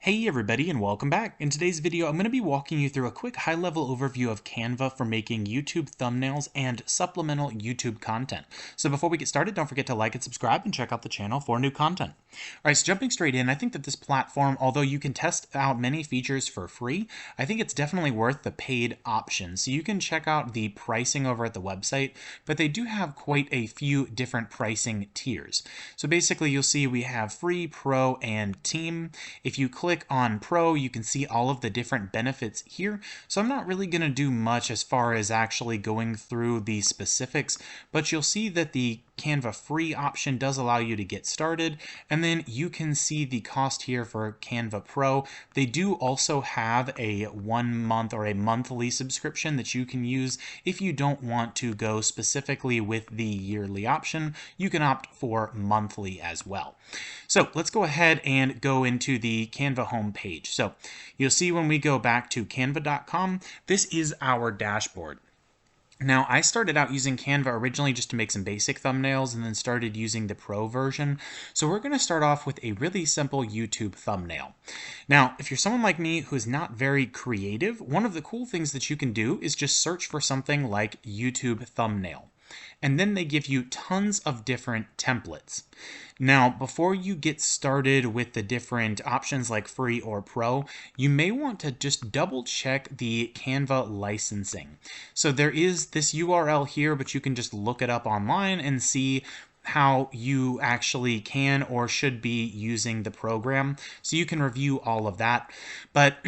Hey everybody and welcome back. In today's video, I'm going to be walking you through a quick high-level overview of Canva for making YouTube thumbnails and supplemental YouTube content. So before we get started, don't forget to like and subscribe and check out the channel for new content. Alright, so jumping straight in, I think that this platform, although you can test out many features for free, I think it's definitely worth the paid option. So you can check out the pricing over at the website, but they do have quite a few different pricing tiers. So basically you'll see we have free, pro, and team. If you click on Pro, you can see all of the different benefits here. So I'm not really going to do much as far as actually going through the specifics, but you'll see that the Canva free option does allow you to get started, and then you can see the cost here for Canva Pro. They do also have a 1 month or a monthly subscription that you can use if you don't want to go specifically with the yearly option. You can opt for monthly as well. So let's go ahead and go into the Canva home page. So you'll see when we go back to canva.com, this is our dashboard. Now, I started out using Canva originally just to make some basic thumbnails and then started using the Pro version. So we're going to start off with a really simple YouTube thumbnail. Now, if you're someone like me who is not very creative, one of the cool things that you can do is just search for something like YouTube thumbnail. And then they give you tons of different templates. Now, before you get started with the different options like free or pro, you may want to just double check the Canva licensing. So there is this URL here, but you can just look it up online and see how you actually can or should be using the program. So you can review all of that, but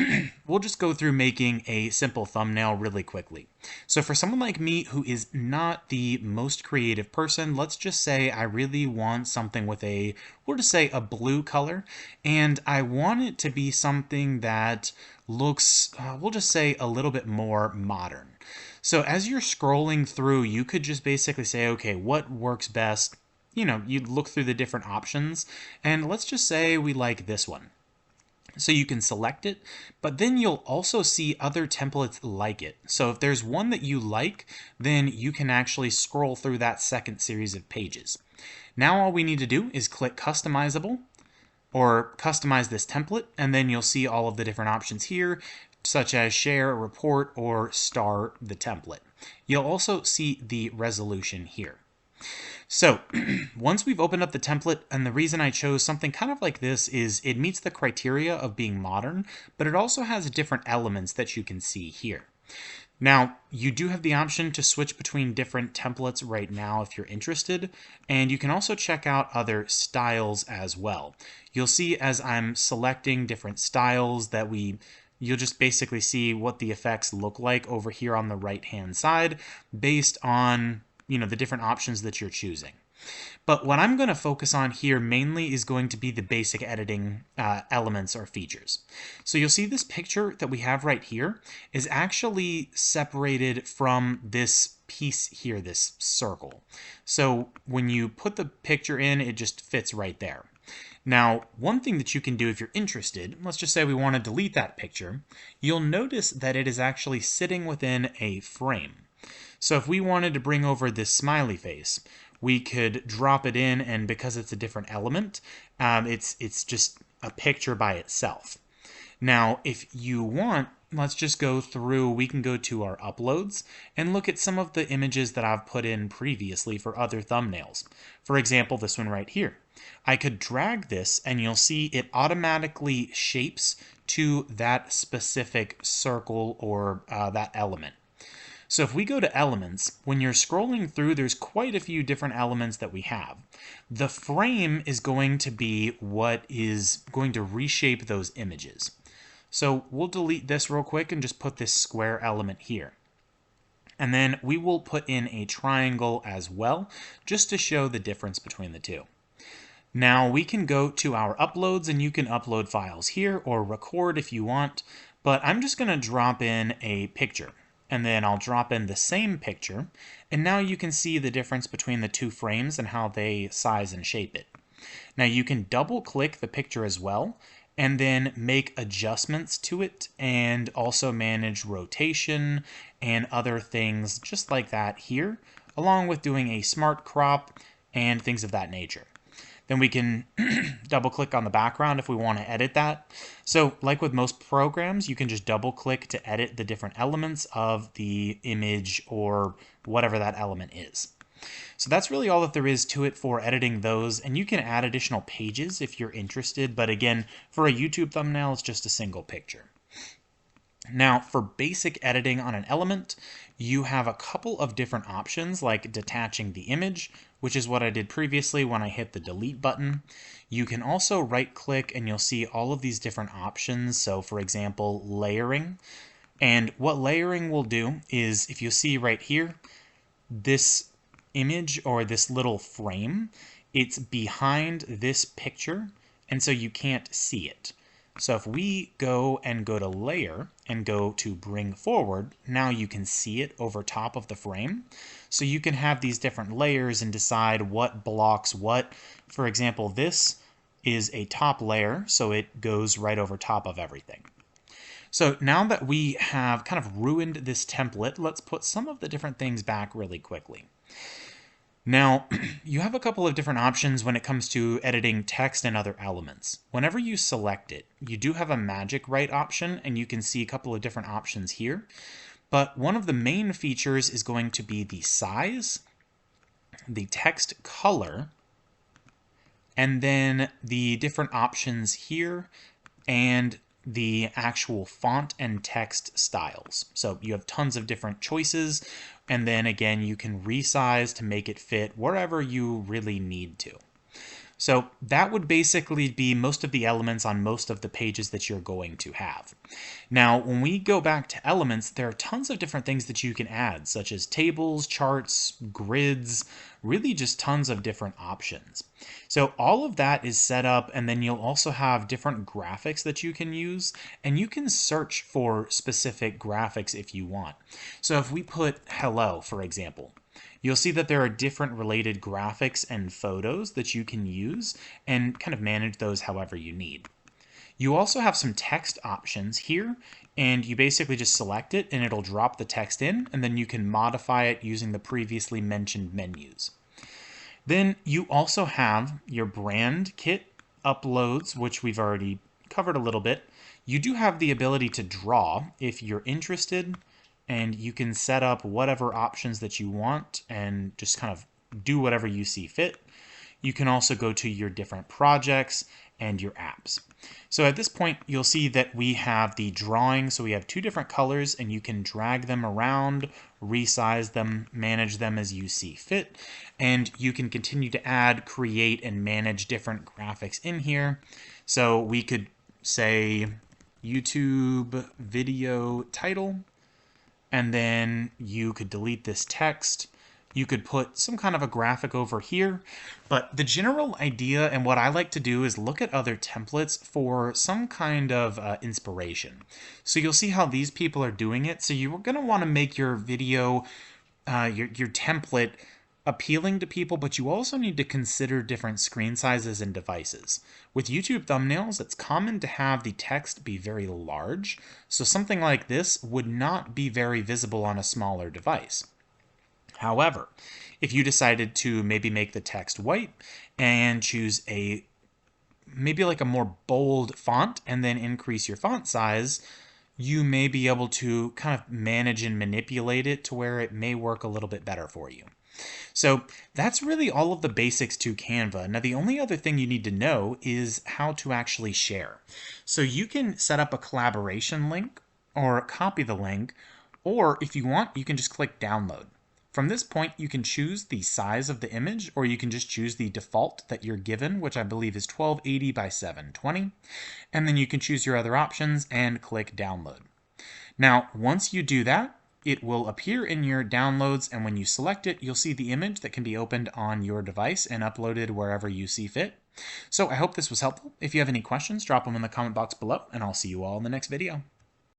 we'll just go through making a simple thumbnail really quickly. So for someone like me who is not the most creative person, let's just say I really want something with we'll just say a blue color, and I want it to be something that looks, we'll just say a little bit more modern. So as you're scrolling through, you could just basically say, okay, what works best? You look through the different options, and let's just say we like this one. So you can select it, but then you'll also see other templates like it. So if there's one that you like, then you can actually scroll through that second series of pages. Now all we need to do is click customizable or customize this template, and then you'll see all of the different options here, such as share, report, or star the template. You'll also see the resolution here. So once we've opened up the template, and the reason I chose something kind of like this is it meets the criteria of being modern, but it also has different elements that you can see here. Now, you do have the option to switch between different templates right now if you're interested, and you can also check out other styles as well. You'll see as I'm selecting different styles that you'll just basically see what the effects look like over here on the right-hand side based on the different options that you're choosing. But what I'm going to focus on here mainly is going to be the basic editing elements or features. So you'll see this picture that we have right here is actually separated from this piece here, this circle. So when you put the picture in, it just fits right there. Now, one thing that you can do if you're interested, let's just say we want to delete that picture, you'll notice that it is actually sitting within a frame. So if we wanted to bring over this smiley face, we could drop it in, and because it's a different element, it's just a picture by itself. Now, if you want, let's just go through, we can go to our uploads and look at some of the images that I've put in previously for other thumbnails. For example, this one right here. I could drag this and you'll see it automatically shapes to that specific circle or that element. So if we go to elements, when you're scrolling through, there's quite a few different elements that we have. The frame is going to be what is going to reshape those images. So we'll delete this real quick and just put this square element here. And then we will put in a triangle as well, just to show the difference between the two. Now we can go to our uploads, and you can upload files here or record if you want, but I'm just going to drop in a picture. And then I'll drop in the same picture, and now you can see the difference between the two frames and how they size and shape it. Now you can double click the picture as well, and then make adjustments to it, and also manage rotation and other things just like that here, along with doing a smart crop and things of that nature. Then we can double click on the background if we want to edit that. So like with most programs, you can just double click to edit the different elements of the image or whatever that element is. So that's really all that there is to it for editing those, and you can add additional pages if you're interested, but again, for a YouTube thumbnail, it's just a single picture. Now, for basic editing on an element, you have a couple of different options, like detaching the image, which is what I did previously when I hit the delete button. You can also right-click and you'll see all of these different options. So for example, layering. And what layering will do is, if you see right here, this image or this little frame, it's behind this picture, and so you can't see it. So if we go to layer and go to bring forward, now you can see it over top of the frame. So you can have these different layers and decide what blocks what. For example, this is a top layer, so it goes right over top of everything. So now that we have kind of ruined this template, let's put some of the different things back really quickly. Now, you have a couple of different options when it comes to editing text and other elements. Whenever you select it, you do have a magic right option, and you can see a couple of different options here. But one of the main features is going to be the size, the text color, and then the different options here, and the actual font and text styles. So you have tons of different choices, and then again you can resize to make it fit wherever you really need to. So that would basically be most of the elements on most of the pages that you're going to have. Now, when we go back to elements, there are tons of different things that you can add, such as tables, charts, grids, really just tons of different options. So all of that is set up, and then you'll also have different graphics that you can use, and you can search for specific graphics if you want. So if we put hello, for example, you'll see that there are different related graphics and photos that you can use and kind of manage those however you need. You also have some text options here, and you basically just select it and it'll drop the text in, and then you can modify it using the previously mentioned menus. Then you also have your brand kit uploads, which we've already covered a little bit. You do have the ability to draw if you're interested, and you can set up whatever options that you want and just kind of do whatever you see fit. You can also go to your different projects and your apps. So at this point, you'll see that we have the drawing. So we have two different colors, and you can drag them around, resize them, manage them as you see fit. And you can continue to add, create, and manage different graphics in here. So we could say YouTube video title, and then you could delete this text. You could put some kind of a graphic over here, but the general idea and what I like to do is look at other templates for some kind of inspiration. So you'll see how these people are doing it. So you're going to want to make your video, your template appealing to people, but you also need to consider different screen sizes and devices. With YouTube thumbnails, it's common to have the text be very large, so something like this would not be very visible on a smaller device. However, if you decided to maybe make the text white and choose maybe like a more bold font and then increase your font size, you may be able to kind of manage and manipulate it to where it may work a little bit better for you. So that's really all of the basics to Canva. Now, the only other thing you need to know is how to actually share. So you can set up a collaboration link or copy the link, or if you want, you can just click download. From this point, you can choose the size of the image, or you can just choose the default that you're given, which I believe is 1280 by 720. And then you can choose your other options and click download. Now, once you do that, it will appear in your downloads, and when you select it, you'll see the image that can be opened on your device and uploaded wherever you see fit. So I hope this was helpful. If you have any questions, drop them in the comment box below, and I'll see you all in the next video.